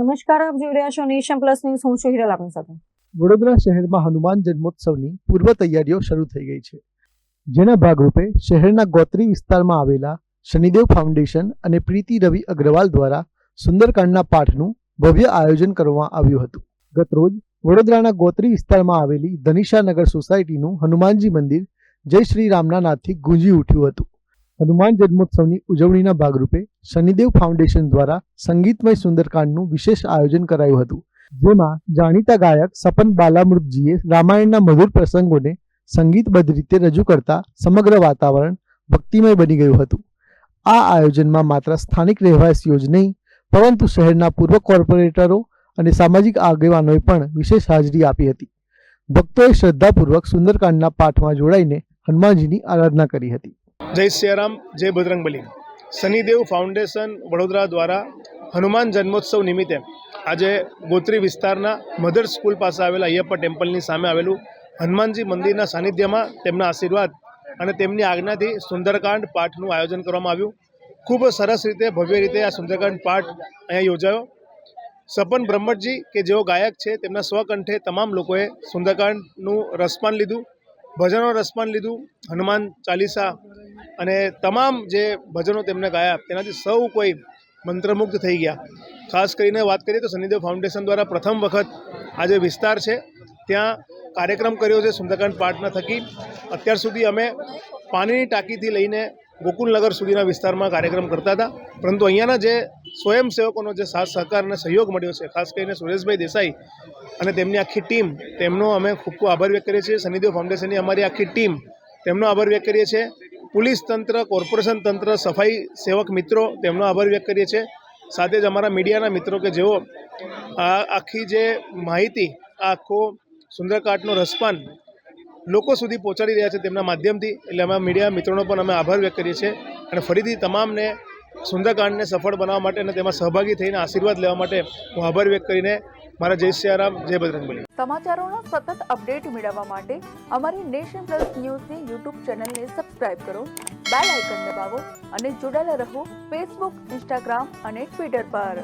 નમસ્કાર, આપ જોઈ રહ્યા છો નેશન પ્લસ ન્યૂઝ. હું છું હિરલ આપની સાથે. વડોદરા શહેરમાં હનુમાન જન્મોત્સવની પૂર્વ તૈયારીઓ શરૂ થઈ ગઈ છે, જેના ભાગરૂપે શહેરના ગોત્રી વિસ્તારમાં આવેલા શનિદેવ ફાઉન્ડેશન અને પ્રીતિ રવિ અગ્રવાલ દ્વારા સુંદરકાંડના પાઠનું ભવ્ય આયોજન કરવામાં આવ્યું હતું. ગતરોજ વડોદરાના ગોત્રી વિસ્તારમાં આવેલી ધનિશાનગર સોસાયટીનું હનુમાનજી મંદિર જય શ્રી રામના નાદથી ગુંજી ઉઠ્યું હતું. હનુમાન જન્મોત્સવની ઉજવણીના ભાગરૂપે શનિદેવ ફાઉન્ડેશન દ્વારા સંગીતમય સુંદરકાંડનું વિશેષ આયોજન કરાયું હતું, જેમાં જાણીતા ગાયક સપન બાલામૃતજીએ રામાયણના મધુર પ્રસંગોને સંગીતબદ્ધ રીતે રજૂ કરતા સમગ્ર વાતાવરણ ભક્તિમય બની ગયું હતું. આ આયોજનમાં માત્ર સ્થાનિક રહેવાસીઓ જ નહીં, પરંતુ શહેરના પૂર્વ કોર્પોરેટરો અને સામાજિક આગેવાનોએ પણ વિશેષ હાજરી આપી હતી. ભક્તોએ શ્રદ્ધાપૂર્વક સુંદરકાંડના પાઠમાં જોડાઈને હનુમાનજીની આરાધના કરી હતી. જય સિયારામ, જય બજરંગબલી. શનિદેવ ફાઉન્ડેશન વડોદરા દ્વારા હનુમાન જન્મોત્સવ નિમિત્તે આજે ગોત્રી વિસ્તારના મધર સ્કૂલ પાસે આવેલા અયપ્પા ટેમ્પલની સામે આવેલું હનુમાનજી મંદિરના સાનિધ્યમાં તેમના આશીર્વાદ અને તેમની આજ્ઞાથી સુંદરકાંડ પાઠનું આયોજન કરવામાં આવ્યું. ખૂબ સરસ રીતે, ભવ્ય રીતે આ સુંદરકાંડ પાઠ અહીંયા યોજાયો. સપન બ્રહ્મટજી કે જેઓ ગાયક છે, તેમના સ્વકંઠે તમામ લોકોએ સુંદરકાંડનું રસપાન લીધું, ભજનો રસપાન લીધું, હનુમાન ચાલીસા અને તમામ જે ભજનો તેમને ગાયા તેનાથી સૌ કોઈ મંત્રમુગ્ધ થઈ ગયા. ખાસ કરીને વાત કરીએ તો શનિદેવ ફાઉન્ડેશન દ્વારા પ્રથમ વખત આ જે વિસ્તાર છે ત્યાં કાર્યક્રમ કર્યો છે સુંદરકાંડ પાઠના થકી. અત્યાર સુધી અમે પાણીની ટાંકીથી લઈને ગોકુલનગર સુધીના વિસ્તારમાં કાર્યક્રમ કરતા હતા, પરંતુ અહીંયાના જે સ્વયંસેવકોનો જે સાથ સહકાર અને સહયોગ મળ્યો છે, ખાસ કરીને સુરેશભાઈ દેસાઈ અને તેમની આખી ટીમ, તેમનો અમે ખૂબ ખૂબ આભાર વ્યક્ત કરીએ છીએ. શનિદેવ ફાઉન્ડેશનની અમારી આખી ટીમ, તેમનો આભાર વ્યક્ત કરીએ છીએ. પોલીસ તંત્ર, કોર્પોરેશન તંત્ર, સફાઈ સેવક મિત્રો, તેમનો આભાર વ્યક્ત કરીએ છીએ. સાથે જ અમારા મીડિયાના મિત્રો કે જેઓ આ આખી જે માહિતી, આ આખો સુંદરકાંડનો રસપાન લોકો સુધી પહોંચાડી રહ્યા છે તેમના માધ્યમથી, એટલે અમારા મીડિયા મિત્રોનો પણ અમે આભાર વ્યક્ત કરીએ છીએ. અને ફરીથી તમામને સુંદરકાંડને સફળ બનાવવા માટે અને તેમાં સહભાગી થઈને આશીર્વાદ લેવા માટે હું આભાર વ્યક્ત કરીને મારા જય સિયારામ, જય બજરંગબલી. સમાચારોનો સતત અપડેટ મેળવવા માટે અમારી નેશન પ્લસ ન્યૂઝની યુટ્યુબ ચેનલને સબસ્ક્રાઇબ કરો, બેલ આઇકન દબાવો અને જોડાયેલા રહો ફેસબુક, ઇન્સ્ટાગ્રામ અને ટ્વિટર પર.